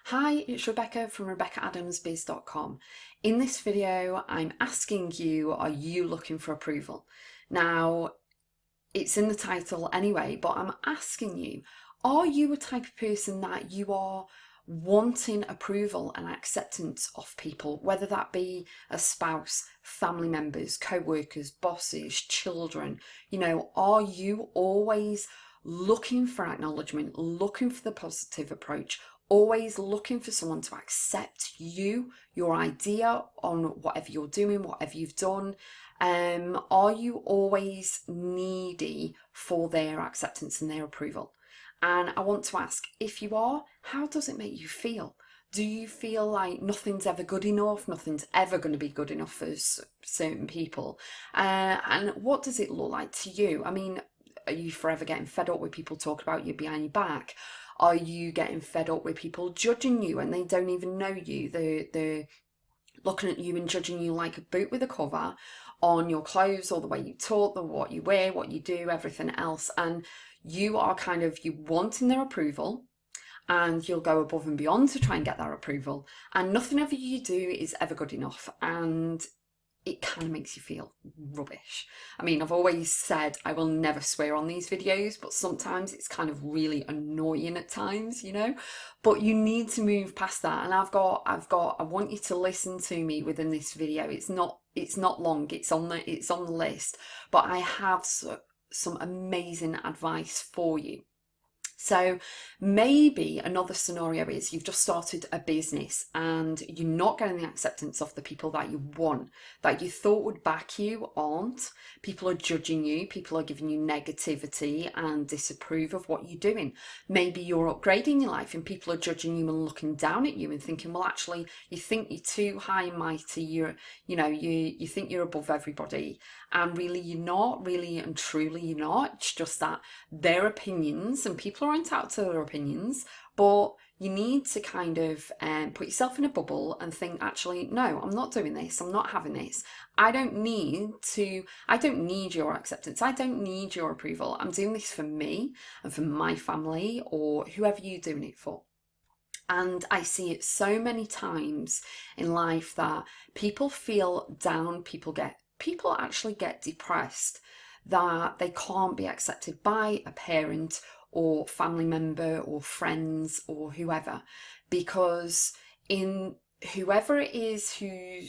Hi, it's Rebecca from RebeccaAdamsBiz.com. In this video, I'm asking you, are you looking for approval? Now, it's in the title anyway, but I'm asking you, are you a type of person that you are wanting approval and acceptance of people, whether that be a spouse, family members, co-workers, bosses, children? Are you always looking for acknowledgement, looking for the positive approach, always looking for someone to accept you, your idea on whatever you're doing, whatever you've done? Are you always needy for their acceptance and their approval? And I want to ask, if you are, how does it make you feel? Do you feel like nothing's ever good enough? Nothing's ever going to be good enough for certain people? And what does it look like to you? I mean, are you forever getting fed up with people talking about you behind your back? Are you getting fed up with people judging you and they don't even know you? They're looking at you and judging you like a boot with a cover on your clothes or the way you talk, what you wear, what you do, everything else. And you are you wanting their approval, and you'll go above and beyond to try and get their approval. And nothing ever you do is ever good enough. And it kind of makes you feel rubbish. I mean, I've always said I will never swear on these videos, but sometimes it's kind of really annoying at times, but you need to move past that. And I want you to listen to me within this video. It's not long, it's on the list, but I have some amazing advice for you. So maybe another scenario is you've just started a business and you're not getting the acceptance of the people that you want, that you thought would back you, aren't. People are judging you, people are giving you negativity and disapprove of what you're doing. Maybe you're upgrading your life and people are judging you and looking down at you and thinking, well, actually, you think you're too high and mighty, you think you're above everybody. And really, you're not, really and truly, you're not. It's just that their opinions, and people are entitled to their opinions, but you need to put yourself in a bubble and think, actually, no, I'm not doing this. I'm not having this. I don't need your acceptance. I don't need your approval. I'm doing this for me and for my family or whoever you're doing it for. And I see it so many times in life that people feel down, people actually get depressed, that they can't be accepted by a parent or family member or friends or whoever, because in whoever it is who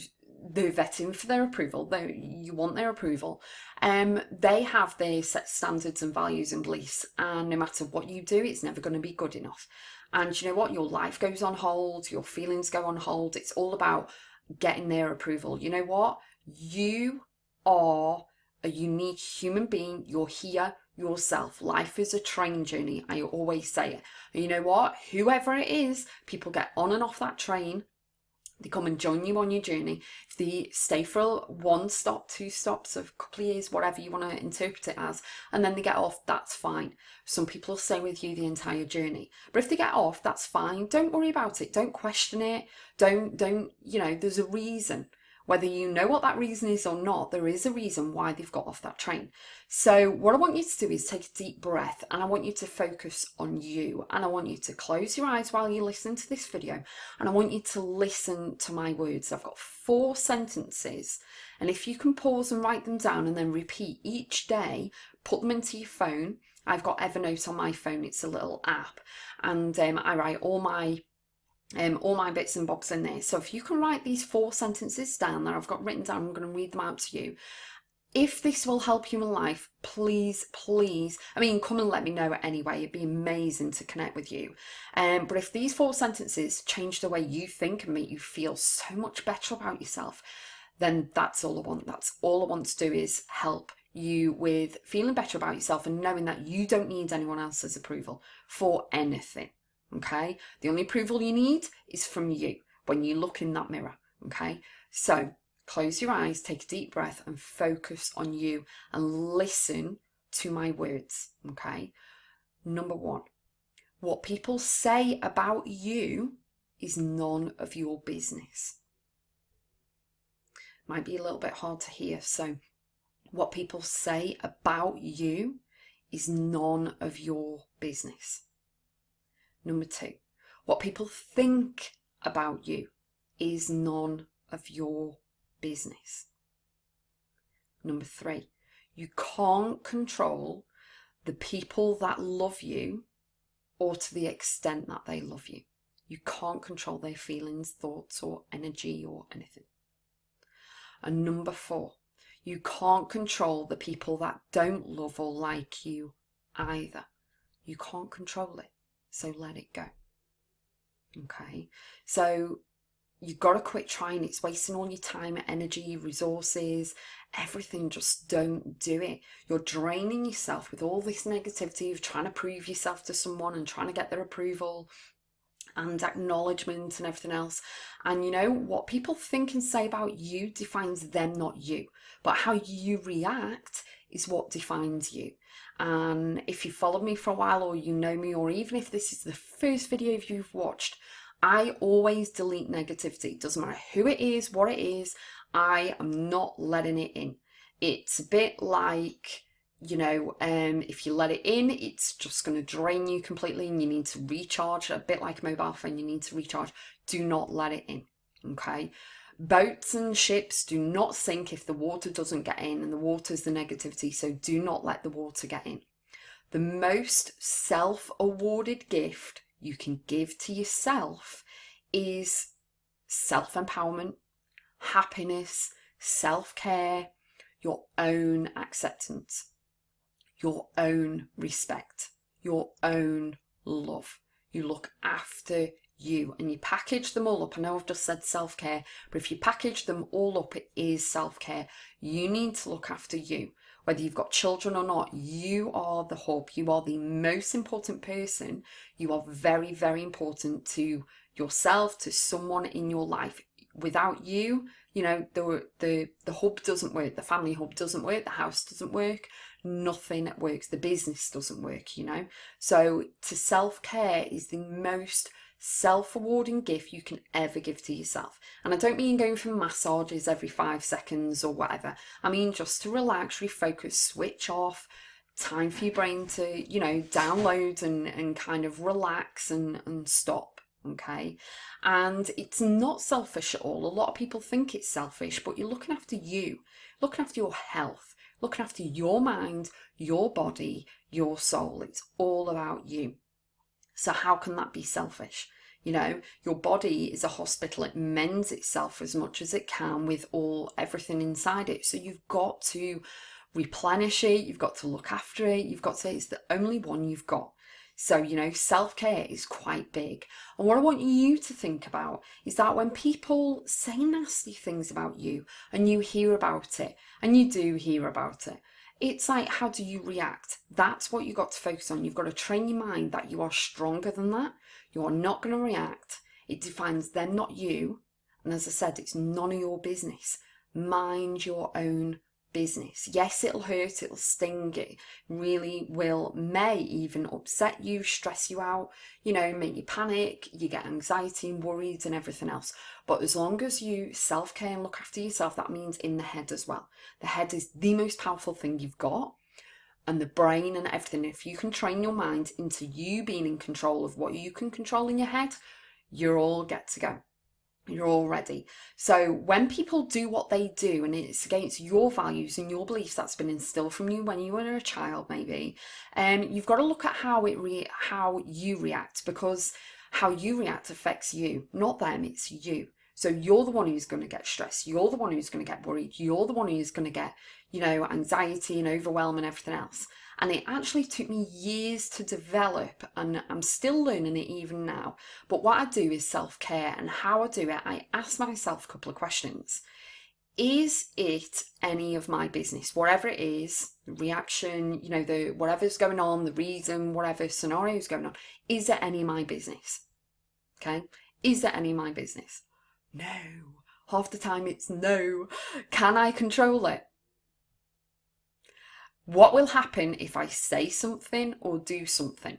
they're vetting for their approval, you want their approval, they have their set standards and values and beliefs, and no matter what you do, it's never going to be good enough. And you know what? Your life goes on hold, your feelings go on hold. It's all about getting their approval. You know what? You are a unique human being. You're here yourself. Life is a train journey. I always say it. And you know what? Whoever it is, people get on and off that train. They come and join you on your journey. If they stay for 1 stop, 2 stops, a couple of years, whatever you want to interpret it as, and then they get off, that's fine. Some people will stay with you the entire journey. But if they get off, that's fine. Don't worry about it. Don't question it. Don't, there's a reason. Whether you know what that reason is or not, there is a reason why they've got off that train. So what I want you to do is take a deep breath, and I want you to focus on you, and I want you to close your eyes while you listen to this video, and I want you to listen to my words. I've got 4 sentences, and if you can pause and write them down and then repeat each day, put them into your phone. I've got Evernote on my phone. It's a little app, and I write all my bits and bobs in there. So if you can write these 4 sentences down that I've got written down, I'm going to read them out to you. If this will help you in life, please, come and let me know anyway. It'd be amazing to connect with you. But if these 4 sentences change the way you think and make you feel so much better about yourself, then that's all I want. That's all I want to do, is help you with feeling better about yourself and knowing that you don't need anyone else's approval for anything. Okay, the only approval you need is from you when you look in that mirror. Okay, so close your eyes, take a deep breath, and focus on you and listen to my words. Okay, number 1, what people say about you is none of your business. Might be a little bit hard to hear. So what people say about you is none of your business. Number 2, What people think about you is none of your business. Number 3, you can't control the people that love you or to the extent that they love you. You can't control their feelings, thoughts, or energy or anything. And number 4, you can't control the people that don't love or like you either. You can't control it, so let it go. Okay, so you've got to quit trying. It's wasting all your time, energy, resources, everything. Just don't do it. You're draining yourself with all this negativity of trying to prove yourself to someone and trying to get their approval and acknowledgement and everything else. And you know, what people think and say about you defines them, not you. But how you react is what defines you. And if you followed me for a while, or you know me, or even if this is the first video you've watched, I always delete negativity. It doesn't matter who it is, what it is, I am not letting it in. It's a bit like, you know, if you let it in, it's just going to drain you completely and you need to recharge. A bit like a mobile phone, you need to recharge. Do not let it in, okay? Boats and ships do not sink if the water doesn't get in, and the water is the negativity, so do not let the water get in. The most self-awarded gift you can give to yourself is self-empowerment, happiness, self-care, your own acceptance, your own respect, your own love. You look after you and you package them all up. I know I've just said self-care, but if you package them all up, it is self-care. You need to look after you. Whether you've got children or not, you are the hub. You are the most important person. You are very, very important to yourself, to someone in your life. Without you, you know, the hub doesn't work, the family hub doesn't work, the house doesn't work, nothing works, the business doesn't work, you know. So to self-care is the most self-awarding gift you can ever give to yourself. And I don't mean going for massages every 5 seconds or whatever. I mean just to relax, refocus, switch off, time for your brain to, you know, download and kind of relax and stop. Okay, and it's not selfish at all. A lot of people think it's selfish, but you're looking after you, looking after your health, looking after your mind, your body, your soul. It's all about you. So how can that be selfish? You know, your body is a hospital. It mends itself as much as it can with everything inside it. So you've got to replenish it. You've got to look after it. You've got to, it's the only one you've got. So, you know, self-care is quite big. And what I want you to think about is that when people say nasty things about you and you hear about it, and you do hear about it, it's like, how do you react? That's what you've got to focus on. You've got to train your mind that you are stronger than that. You are not going to react. It defines them, not you. And as I said, it's none of your business. Mind your own business. Yes, it'll hurt, it'll sting, it really will, may even upset you, stress you out, you know, make you panic, you get anxiety and worried and everything else. But as long as you self-care and look after yourself, that means in the head as well. The head is the most powerful thing you've got, and the brain and everything. If you can train your mind into you being in control of what you can control in your head, you're all get to go. You're all ready. So when people do what they do and it's against your values and your beliefs that's been instilled from you when you were a child, maybe, you've got to look at how you react, because how you react affects you, not them. It's you. So you're the one who's going to get stressed. You're the one who's going to get worried. You're the one who's going to get, you know, anxiety and overwhelm and everything else. And it actually took me years to develop, and I'm still learning it even now. But what I do is self-care, and how I do it, I ask myself a couple of questions. Is it any of my business? Whatever it is, the reaction, you know, whatever's going on, the reason, whatever scenario is going on, is it any of my business? Okay? Is it any of my business? No. Half the time it's no. Can I control it? What will happen if I say something or do something?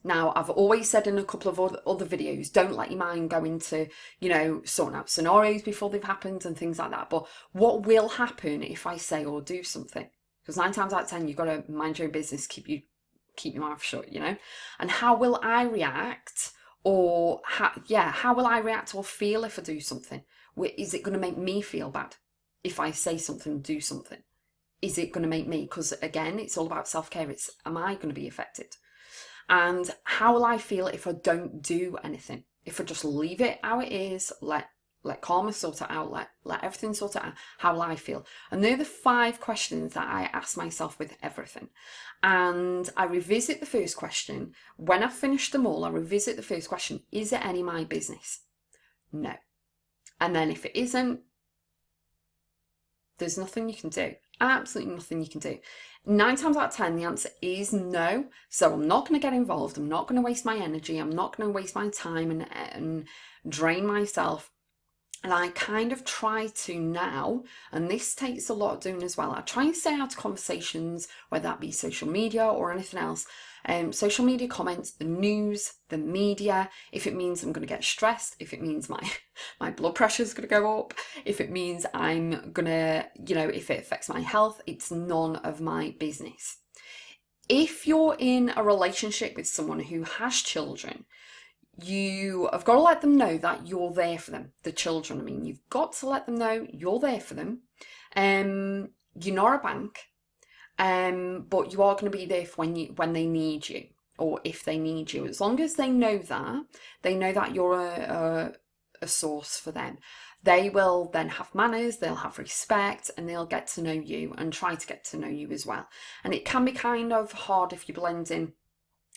Now, I've always said in a couple of other videos, don't let your mind go into, you know, sorting out scenarios before they've happened and things like that. But what will happen if I say or do something? Because 9 times out of 10, you've got to mind your own business, keep your mouth shut, you know? And how will I react Or how will I react or feel if I do something? Is it going to make me feel bad if I say something, do something? Is it going to make me? Because again, it's all about self-care. It's, am I going to be affected? And how will I feel if I don't do anything? If I just leave it how it is, let karma sort it out, let everything sort it out, how will I feel? And they're the 5 questions that I ask myself with everything. And I revisit the first question. When I've finished them all, I revisit the first question. Is it any of my business? No. And then if it isn't, there's nothing you can do. Absolutely nothing you can do. 9 times out of 10, the answer is no. So I'm not going to get involved. I'm not going to waste my energy. I'm not going to waste my time and drain myself. And I kind of try to now, and this takes a lot of doing as well, I try and stay out of conversations, whether that be social media or anything else. Social media comments, the news, the media, if it means I'm going to get stressed, if it means my blood pressure is going to go up, if it means I'm going to, if it affects my health, it's none of my business. If you're in a relationship with someone who has children, you have got to let them know that you're there for them, the children. I mean, you've got to let them know you're there for them. You're not a bank, but you are going to be there for when they need you, or if they need you. As long as they know that you're a source for them. They will then have manners, they'll have respect, and they'll get to know you and try to get to know you as well. And it can be kind of hard if you blend in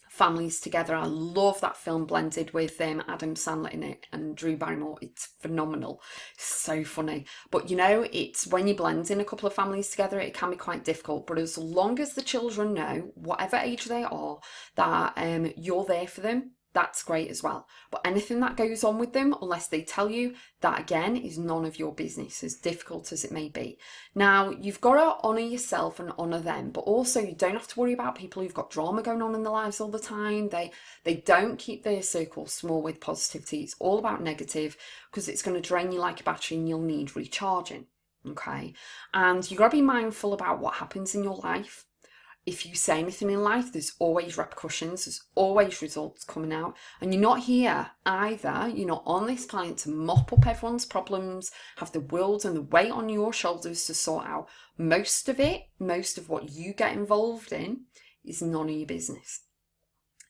families together. I love that film Blended with Adam Sandler in it and Drew Barrymore. It's phenomenal, so funny. But it's when you blend in a couple of families together, it can be quite difficult. But as long as the children know, whatever age they are, that you're there for them, that's great as well. But anything that goes on with them, unless they tell you, that again is none of your business, as difficult as it may be. Now, you've got to honour yourself and honour them, but also you don't have to worry about people who've got drama going on in their lives all the time. They don't keep their circle small with positivity. It's all about negative, because it's going to drain you like a battery and you'll need recharging. Okay? And you've got to be mindful about what happens in your life. If you say anything in life, there's always repercussions, there's always results coming out. And you're not here either, you're not on this planet to mop up everyone's problems, have the world and the weight on your shoulders to sort out. Most of what you get involved in is none of your business.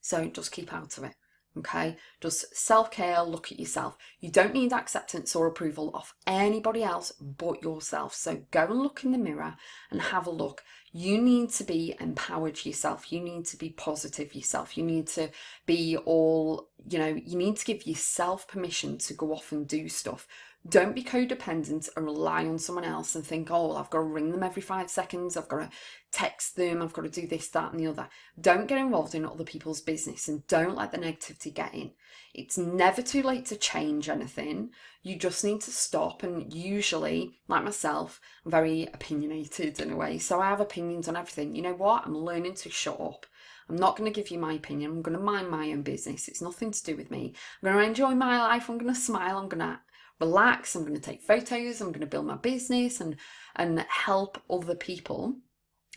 So just keep out of it. Okay, just self-care, look at yourself. You don't need acceptance or approval of anybody else but yourself. So go and look in the mirror and have a look. You need to be empowered yourself. You need to be positive yourself. You need to be you need to give yourself permission to go off and do stuff. Don't be codependent and rely on someone else and think, oh, well, I've got to ring them every 5 seconds. I've got to text them. I've got to do this, that, and the other. Don't get involved in other people's business and don't let the negativity get in. It's never too late to change anything. You just need to stop. And usually, like myself, I'm very opinionated in a way. So I have opinions on everything. You know what? I'm learning to shut up. I'm not going to give you my opinion. I'm going to mind my own business. It's nothing to do with me. I'm going to enjoy my life. I'm going to smile. I'm going to relax. I'm going to take photos. I'm going to build my business and help other people.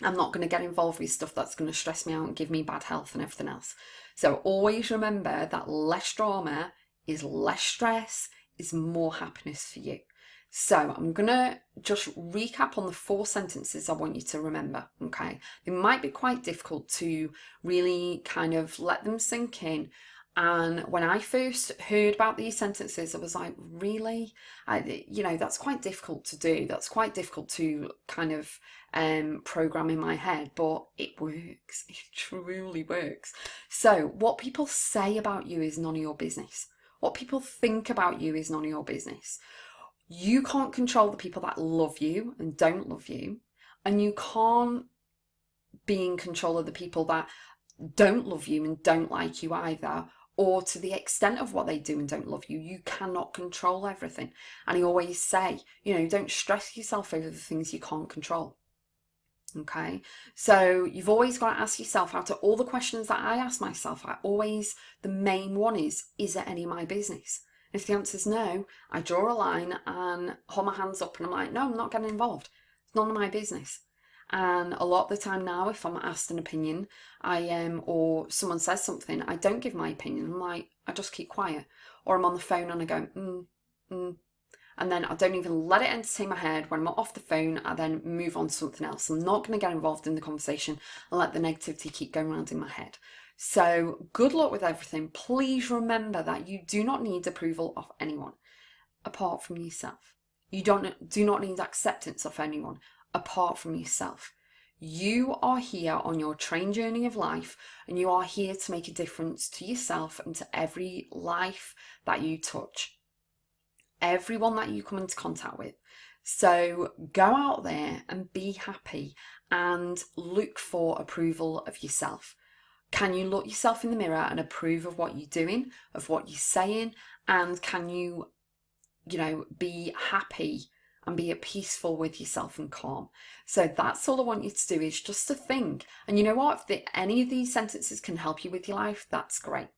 I'm not going to get involved with stuff that's going to stress me out and give me bad health and everything else. So always remember that less drama is less stress, is more happiness for you. So I'm going to just recap on the 4 sentences I want you to remember, okay? They might be quite difficult to really kind of let them sink in. And when I first heard about these sentences, I was like, really? That's quite difficult to do. That's quite difficult to kind of program in my head, but it works. It truly works. So what people say about you is none of your business. What people think about you is none of your business. You can't control the people that love you and don't love you. And you can't be in control of the people that don't love you and don't like you either, or to the extent of what they do and don't love you. You cannot control everything. And I always say, don't stress yourself over the things you can't control. Okay, so you've always got to ask yourself, out of all the questions that I ask myself, the main one is it any of my business? If the answer is no, I draw a line and hold my hands up and I'm like, no, I'm not getting involved. It's none of my business. And a lot of the time now, if I'm asked an opinion, or someone says something, I don't give my opinion. I'm like, I just keep quiet. Or I'm on the phone and I go, and then I don't even let it entertain my head. When I'm off the phone, I then move on to something else. I'm not going to get involved in the conversation and let the negativity keep going around in my head. So good luck with everything. Please remember that you do not need approval of anyone apart from yourself. You do not need acceptance of anyone apart from yourself. You are here on your train journey of life, and you are here to make a difference to yourself and to every life that you touch, everyone that you come into contact with. So go out there and be happy and look for approval of yourself. Can you look yourself in the mirror and approve of what you're doing, of what you're saying? And can you be happy and be at peaceful with yourself and calm? So that's all I want you to do, is just to think. And you know what? If any of these sentences can help you with your life, that's great.